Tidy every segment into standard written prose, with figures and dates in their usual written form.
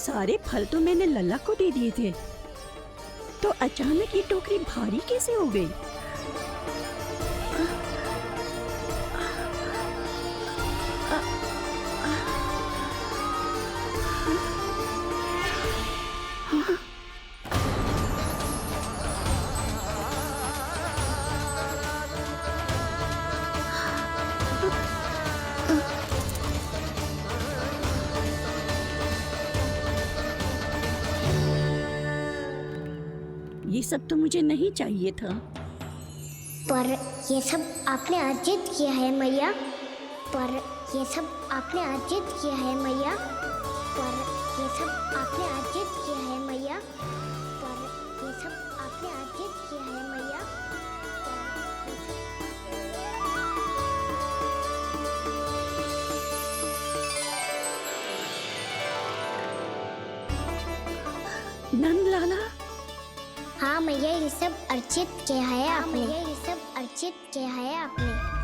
सारे फल तो मैंने लल्ला को दे दिए थे, तो अचानक ये टोकरी भारी कैसे हो गई? ये सब तो मुझे नहीं चाहिए था। पर ये सब आपने अर्जित किया है मैया। पर ये सब आपने अर्जित किया है मैया। पर ये सब आपने अर्जित किया है मैया। पर ये सब आपने अर्जित किया है मैया। नंद लाला, हाँ मैया, ये सब अर्जित किया है आपने। ये सब अर्जित किया है आपने।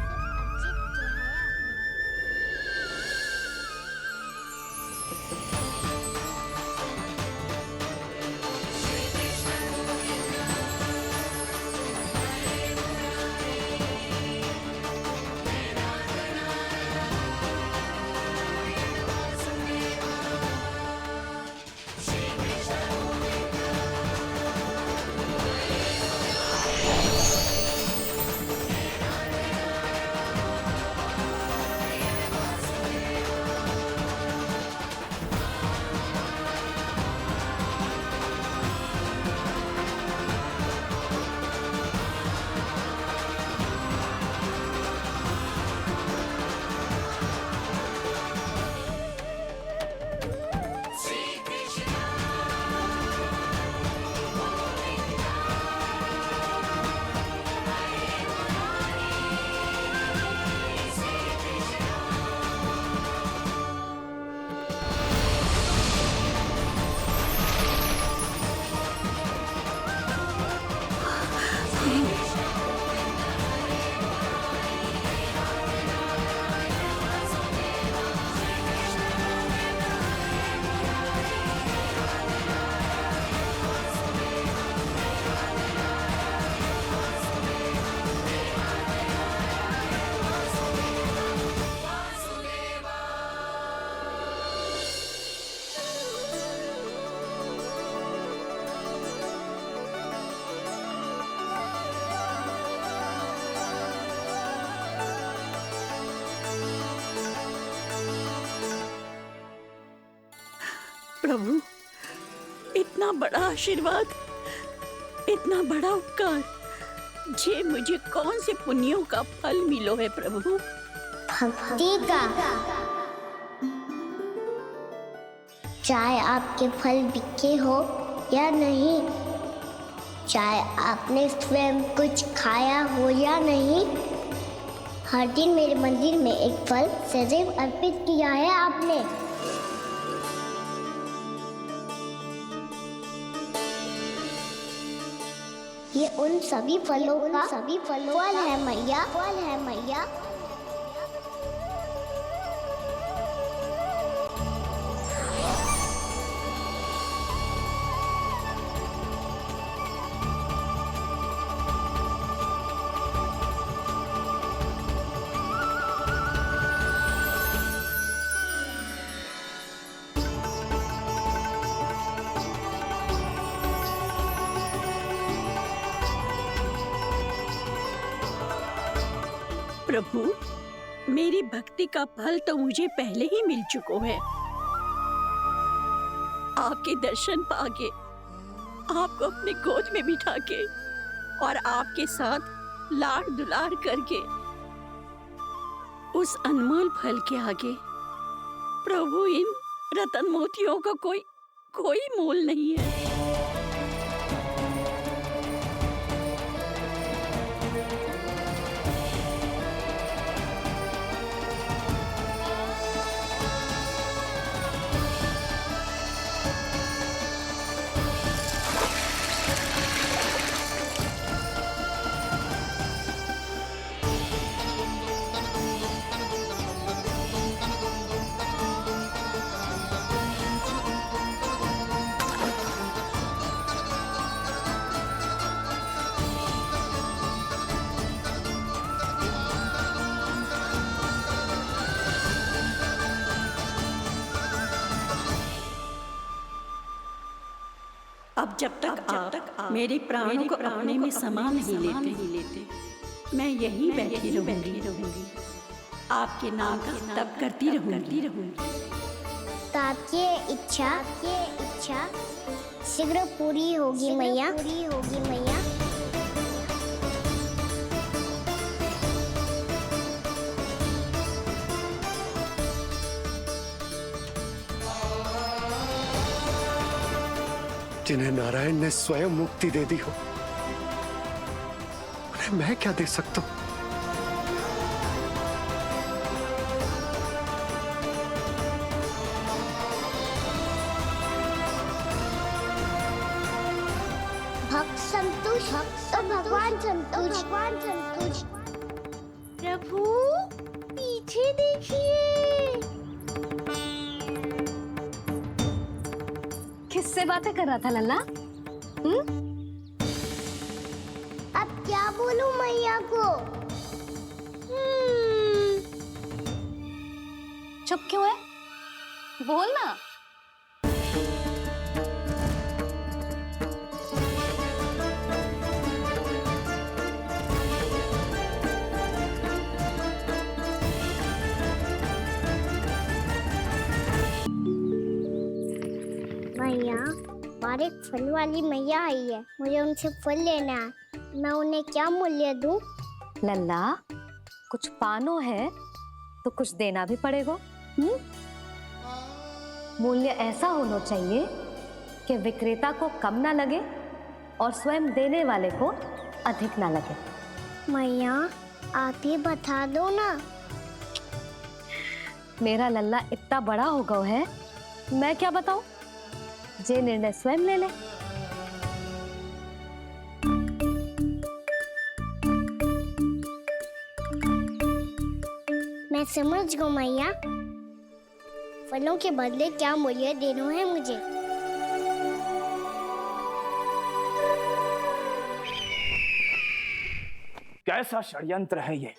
प्रभु, इतना बड़ा आशीर्वाद, इतना बड़ा उपकार, जे मुझे कौन से पुण्यों का फल मिलो है प्रभु? भक्ति का। चाहे आपके फल बिके हो या नहीं, चाहे आपने स्वयं कुछ खाया हो या नहीं, हर दिन मेरे मंदिर में एक फल सदैव अर्पित किया है आपने। ये उन सभी फलों का फल है मैया। फल है मैया। प्रभु, मेरी भक्ति का फल तो मुझे पहले ही मिल चुका है। आपके दर्शन पाके, आपको अपने गोद में बिठा के और आपके साथ लाड दुलार करके, उस अनमोल फल के आगे प्रभु इन रतन मोतियों का कोई मोल नहीं है। अब जब तक आप मेरे प्राणों को अपने में समा नहीं लेते, मैं यहीं बैठी रहूंगी, आपके नाम का तप करती रहूंगी। तो आपकी इच्छा शीघ्र पूरी होगी मैया। जिन्हें नारायण ने स्वयं मुक्ति दे दी हो, उन्हें मैं क्या दे सकता हूं? भक्त संतोष तो भगवान संतोष। प्रभु पीछे देखिए। किससे बातें कर रहा था लल्ला? अब क्या बोलूं मैया को? चुप क्यों है? बोल ना। मैया, और एक फल वाली मैया आई है, मुझे उनसे फल लेना है। मैं उन्हें क्या मूल्य दूं? लल्ला, कुछ पानो है तो कुछ देना भी पड़ेगा। मूल्य ऐसा होना चाहिए कि विक्रेता को कम ना लगे और स्वयं देने वाले को अधिक ना लगे। मैया, आप ही बता दो ना। मेरा लल्ला इतना बड़ा हो गया है, मैं क्या बताऊं? जे निर्णय स्वयं ले ले। मैं समझ गई मैया, फलों के बदले क्या मूल्य देना है मुझे। कैसा षड्यंत्र है ये?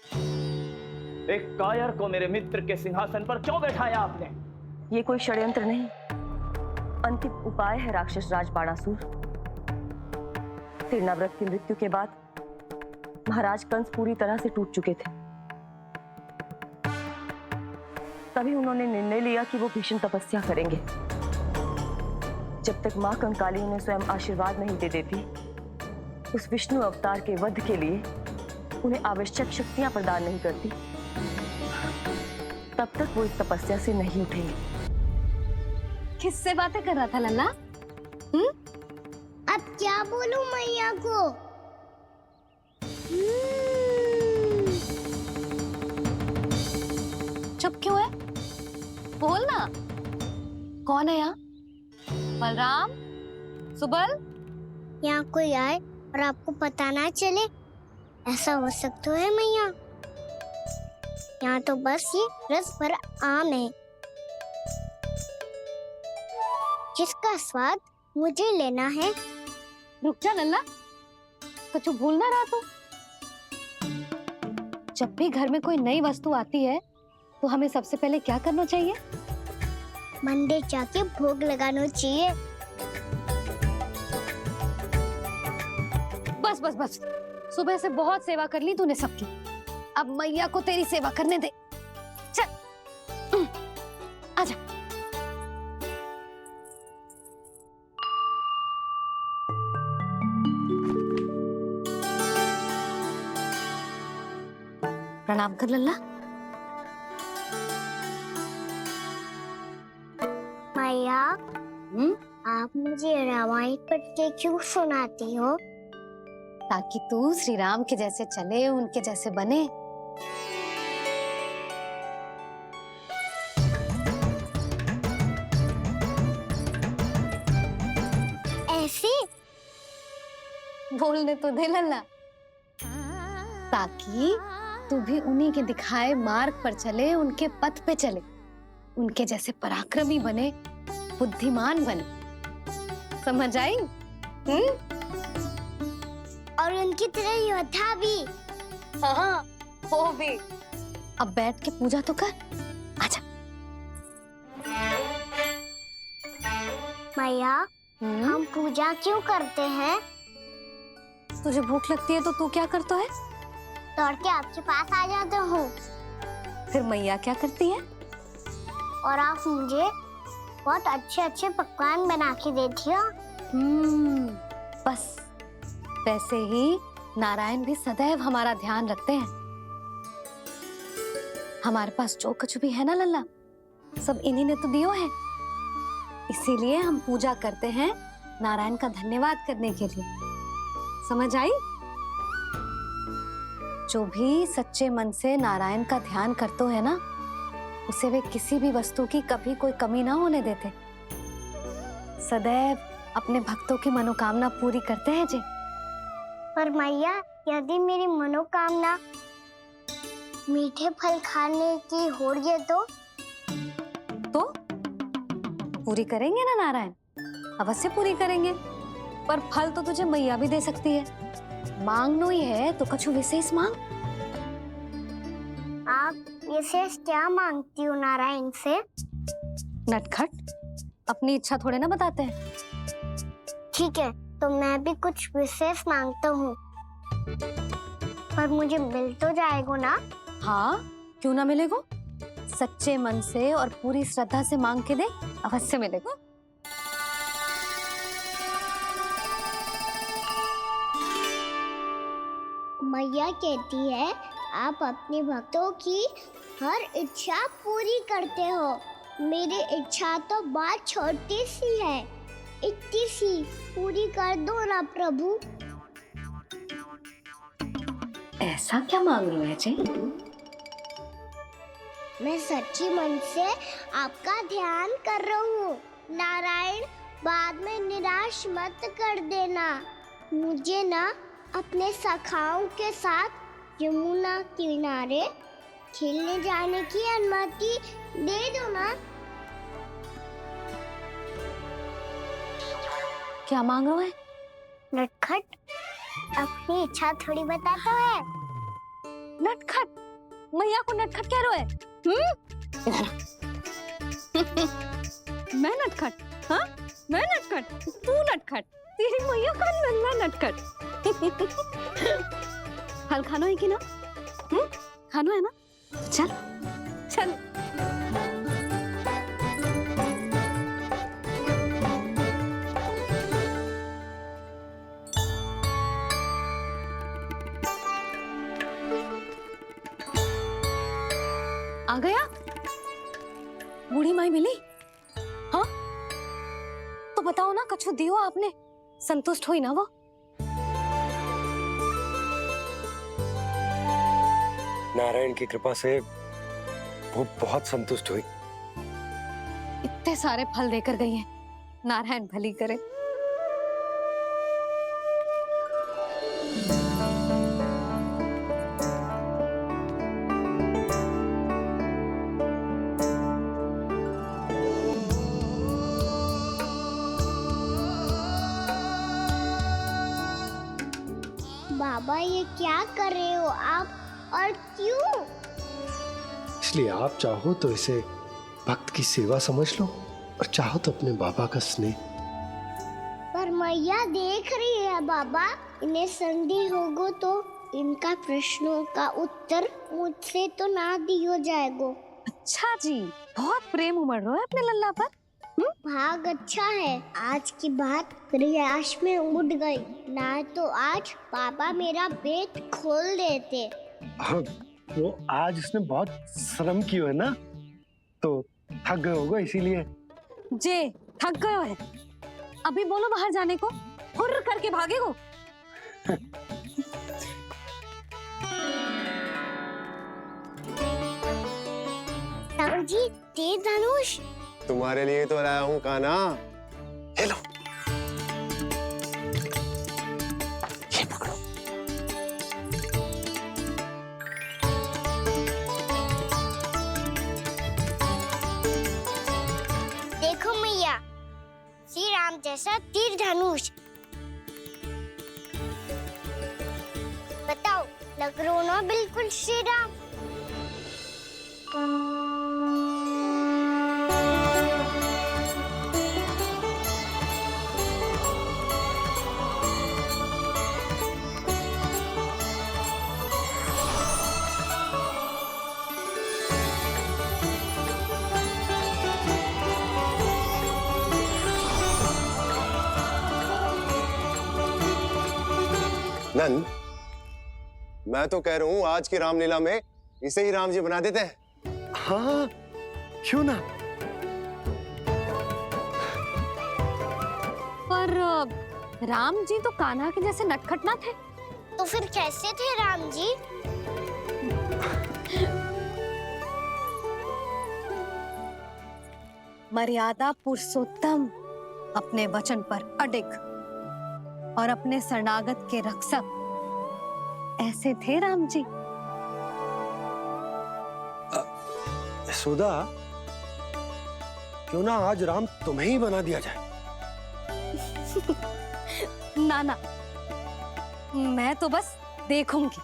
एक कायर को मेरे मित्र के सिंहासन पर क्यों बैठाया आपने? ये कोई षड्यंत्र नहीं, अंतिम उपाय है राक्षस राज बाणासुर। तीर्णाव्रत की मृत्यु के बाद महाराज कंस पूरी तरह से टूट चुके थे। तभी उन्होंने निर्णय लिया कि वो भीषण तपस्या करेंगे। जब तक मां कंकाली उन्हें स्वयं आशीर्वाद नहीं दे देती, उस विष्णु अवतार के वध के लिए उन्हें आवश्यक शक्तियां प्रदान नहीं करती, तब तक वो इस तपस्या से नहीं उठेंगे। किससे बातें कर रहा था लल्ला? अब क्या बोलूं मैया को? चुप क्यों है? बोल ना। कौन है यहाँ? बलराम, सुबल? यहाँ कोई आए और आपको पता ना चले, ऐसा हो सकता है मैया? यहाँ तो बस ये रस भरा आम है, जिसका स्वाद मुझे लेना है। रुक जा लल्ला, कुछ भूल ना रहा तू। जब भी घर में कोई नई वस्तु आती है तो हमें सबसे पहले क्या करना चाहिए? मंदिर जाके भोग लगाना चाहिए। बस बस बस, सुबह से बहुत सेवा कर ली तूने सबकी, अब मैया को तेरी सेवा करने दे। चल आजा। प्रणाम कर लल्ला। मैया, आप मुझे रामायण पढ़ के क्यों सुनाती हो? ताकि तू श्री राम के जैसे चले, उनके जैसे बने। ऐसे बोलने तो दे लल्ला, ताकि तू भी उन्हीं के दिखाए मार्ग पर चले, उनके पथ पे चले, उनके जैसे पराक्रमी बने, बुद्धिमान बने। समझ आई? और उनकी तरह योद्धा भी। हाँ, वो भी। अब बैठ के पूजा तो कर। आजा। मैया, हम पूजा क्यों करते हैं? तुझे भूख लगती है तो तू क्या करता है? दौड़ के आपके पास आ जाता हूँ फिर मैया क्या करती है? और आप मुझे बहुत अच्छे अच्छे पकवान बना के देती हो। बस वैसे ही नारायण भी सदैव हमारा ध्यान रखते हैं। हमारे पास जो कुछ भी है ना लल्ला, सब इन्हीं ने तो दियो है। इसीलिए हम पूजा करते हैं नारायण का धन्यवाद करने के लिए। समझ आई? जो भी सच्चे मन से नारायण का ध्यान करते है ना, उसे वे किसी भी वस्तु की कभी कोई कमी ना होने देते। सदैव अपने भक्तों की मनोकामना पूरी करते हैं जी। पर मैया, यदि मेरी मनोकामना मीठे फल खाने की हो रही तो पूरी करेंगे ना नारायण, अवश्य पूरी करेंगे। पर फल तो तुझे मैया भी दे सकती है। मांगनो ही है तो कछु विशेष मांग। आप विशेष क्या मांगती हो नारायण से? नटखट, अपनी इच्छा थोड़े ना बताते हैं। ठीक है, तो मैं भी कुछ विशेष मांगता हूँ, पर मुझे मिल तो जाएगा ना? हाँ, क्यों ना मिलेगा। सच्चे मन से और पूरी श्रद्धा से मांग के दे, अवश्य मिलेगा। मैया कहती है आप अपने भक्तों की हर इच्छा पूरी करते हो। मेरी इच्छा तो बहुत छोटी सी है, इतनी सी पूरी कर दो ना प्रभु। ऐसा क्या मांग रहे हो जी? मैं सच्ची मन से आपका ध्यान कर रहा हूँ। नारायण, बाद में निराश मत कर देना। मुझे ना अपने सखाओं के साथ यमुना किनारे खेलने जाने की अनुमति दे दो ना। क्या मांग रहे हो? नटखट, अपनी इच्छा थोड़ी बताता है। नटखट? मैया को नटखट कह रहे हो? मैं नटखट? हाँ, मैं नटखट? तू नटखट? तेरी मैया का नल्ला नटखट। फल खानो है कि ना? खानो है ना? चल चल। आ गया? बूढ़ी माई मिली? हाँ, तो बताओ ना, कछु दियो आपने, संतुष्ट हुई ना वो? नारायण की कृपा से वो बहुत संतुष्ट हुई। इतने सारे फल देकर गई हैं, नारायण भली करे। बाबा, ये क्या कर रहे हो आप, और क्यों? इसलिए आप चाहो तो इसे भक्त की सेवा समझ लो, और चाहो तो अपने बाबा का स्नेह। पर मैया देख रही है बाबा, इन्हें संदेह होगो तो इनका प्रश्नों का उत्तर मुझसे तो ना दियो जाएगो। अच्छा जी, बहुत प्रेम उमड़ रहा है अपने लल्ला पर। भाग अच्छा है, आज की बात प्रयास में उड़ गई, ना तो आज पापा मेरा पेट खोल देते। वो आज उसने बहुत श्रम किया है ना, तो थक गए होगा इसीलिए। जे थक गयो है, अभी बोलो बाहर जाने को, हुर्र करके भागेगो। जी, तीर धनुष तुम्हारे लिए तो लाया हूँ कान्हा। ले लो, ये पकड़ो। देखो मैया, श्री राम जैसा तीर धनुष। बताओ, लग रहा ना बिल्कुल श्री राम? नंद, मैं तो कह रहा हूं आज की रामलीला में इसे ही राम जी बना देते हैं। हाँ, क्यों ना। पर राम जी तो कान्हा के जैसे नटखट ना थे। तो फिर कैसे थे राम जी? मर्यादा पुरुषोत्तम, अपने वचन पर अडिग और अपने शरणागत के रक्षक, ऐसे थे राम जी। यशोदा, क्यों ना आज राम तुम्हें ही बना दिया जाए। ना ना, मैं तो बस देखूंगी,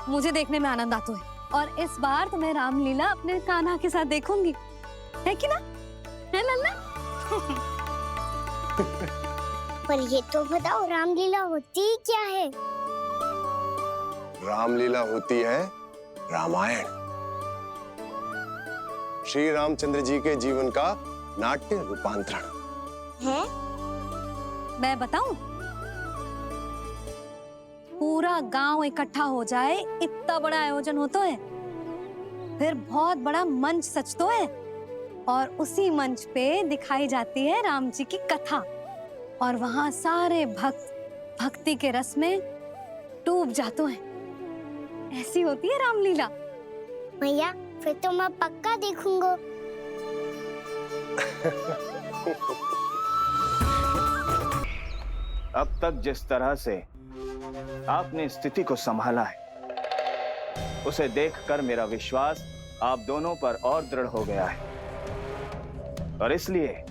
मुझे देखने में आनंद आता है। और इस बार तो मैं रामलीला अपने कान्हा के साथ देखूंगी, है कि ना, है लल्ला? पर ये तो बताओ, रामलीला होती क्या है? रामलीला होती है रामायण, श्री रामचंद्र जी के जीवन का नाट्य रूपांतरण है। मैं बताऊं, पूरा गांव इकट्ठा हो जाए, इतना बड़ा आयोजन होता है, फिर बहुत बड़ा मंच सजतो है और उसी मंच पे दिखाई जाती है राम जी की कथा, और वहां सारे भक्त भक्ति के रस में डूब जाते हैं। ऐसी होती है रामलीला। भैया, फिर तो मैं पक्का देखूंगा। अब तक जिस तरह से आपने स्थिति को संभाला है, उसे देखकर मेरा विश्वास आप दोनों पर और दृढ़ हो गया है। और इसलिए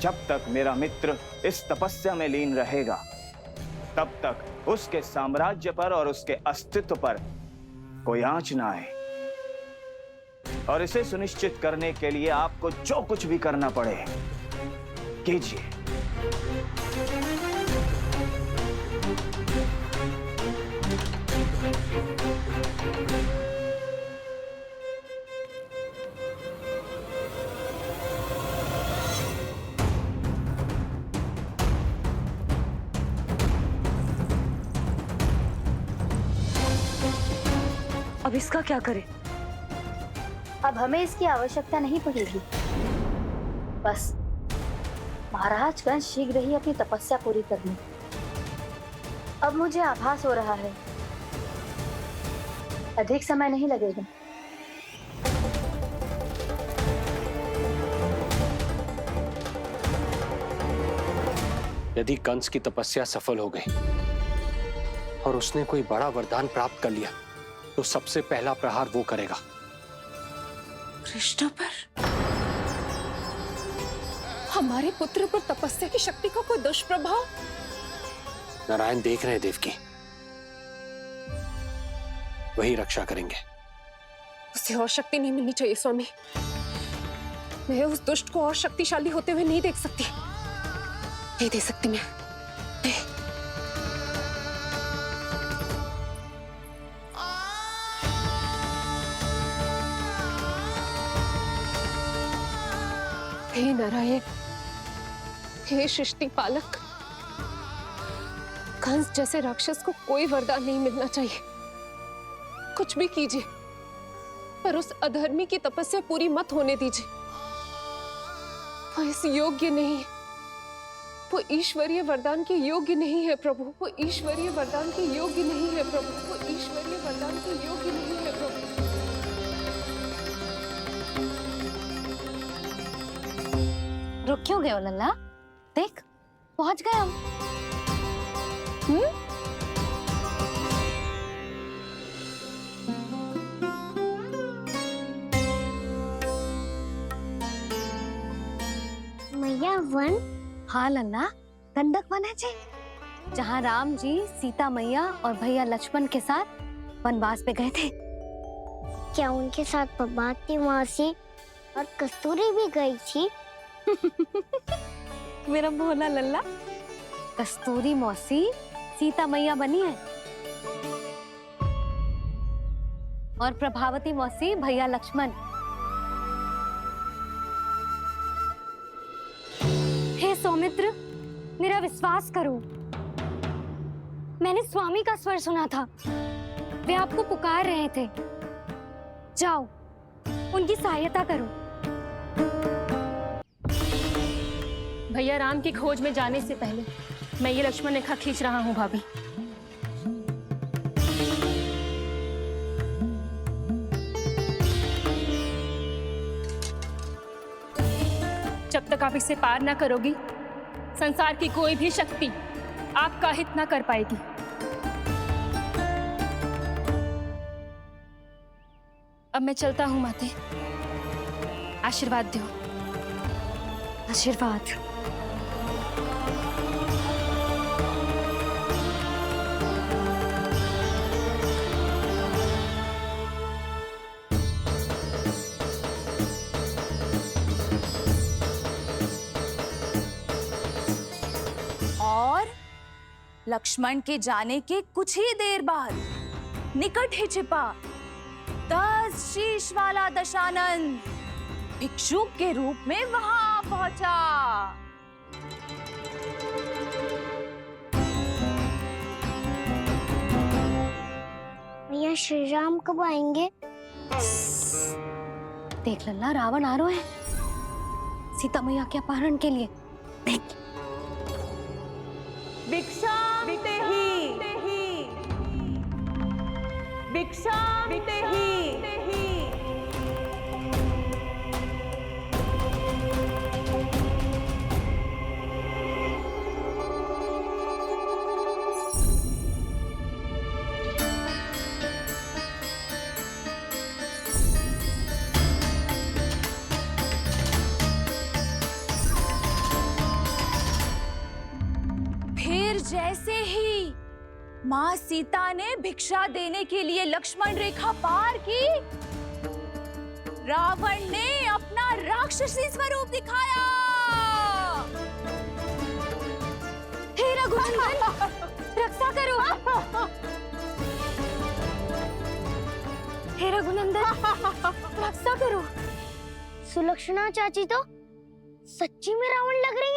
जब तक मेरा मित्र इस तपस्या में लीन रहेगा, तब तक उसके साम्राज्य पर और उसके अस्तित्व पर कोई आंच ना आए। और इसे सुनिश्चित करने के लिए आपको जो कुछ भी करना पड़े, कीजिए। अब इसका क्या करें? अब हमें इसकी आवश्यकता नहीं पड़ेगी। बस महाराजगण शीघ्र ही अपनी तपस्या पूरी कर लें। अब मुझे आभास हो रहा है, अधिक समय नहीं लगेगा। यदि कंस की तपस्या सफल हो गई और उसने कोई बड़ा वरदान प्राप्त कर लिया, तो सबसे पहला प्रहार वो करेगा। कृष्ण पर? हमारे पुत्र पर तपस्या की शक्ति का कोई दुष्प्रभाव? नारायण देख रहे हैं देवकी, वही रक्षा करेंगे। उसे और शक्ति नहीं मिलनी चाहिए स्वामी। मैं उस दुष्ट को और शक्तिशाली होते हुए नहीं देख सकती, नहीं दे सकती मैं। हे नारायण, हे सृष्टि पालक, कंस जैसे राक्षस को कोई वरदान नहीं मिलना चाहिए। कुछ भी कीजिए, पर उस अधर्मी की तपस्या पूरी मत होने दीजिए। वो इस योग्य नहीं है, वो ईश्वरीय वरदान के योग्य नहीं है प्रभु। वो ईश्वरीय वरदान के योग्य नहीं है प्रभु। वो ईश्वरीय वरदान के योग्य नहीं है प्रभु। रुक क्यों गए हो लल्ला? देख, पहुंच गए हम। मैया, वन? हाँ लल्ला, गंडक वन है जी, जहाँ राम जी सीता मैया और भैया लक्ष्मण के साथ वनवास पे गए थे। क्या उनके साथ पद्मावती मौसी और कस्तूरी भी गई थी? मेरा भोला लल्ला, कस्तूरी मौसी सीता मैया बनी है और प्रभावती मौसी भैया लक्ष्मण। हे सौमित्र, मेरा विश्वास करो, मैंने स्वामी का स्वर सुना था। वे आपको पुकार रहे थे। जाओ, उनकी सहायता करो। भैया राम की खोज में जाने से पहले मैं ये लक्ष्मण रेखा खींच रहा हूँ भाभी। जब तक आप इसे पार ना करोगी, संसार की कोई भी शक्ति आपका हित ना कर पाएगी। अब मैं चलता हूँ माते, आशीर्वाद दो। आशीर्वाद। और लक्ष्मण के जाने के कुछ ही देर बाद निकट ही छिपा 10 शीश वाला दशानन भिक्षुक के रूप में वहां पहुंचा। भैया श्री राम कब आएंगे? देख लल्ला, रावण आ रहा है सीता मैया के अपहरण के लिए। देख। भिक्षा फिर जैसे ही माँ सीता ने भिक्षा देने के लिए लक्ष्मण रेखा पार की, रावण ने अपना राक्षसी स्वरूप दिखाया। हे रघुनंदन, रक्षा करो। हे रघुनंदन, रक्षा करो। सुलक्षणा चाची तो सच्ची में रावण लग रही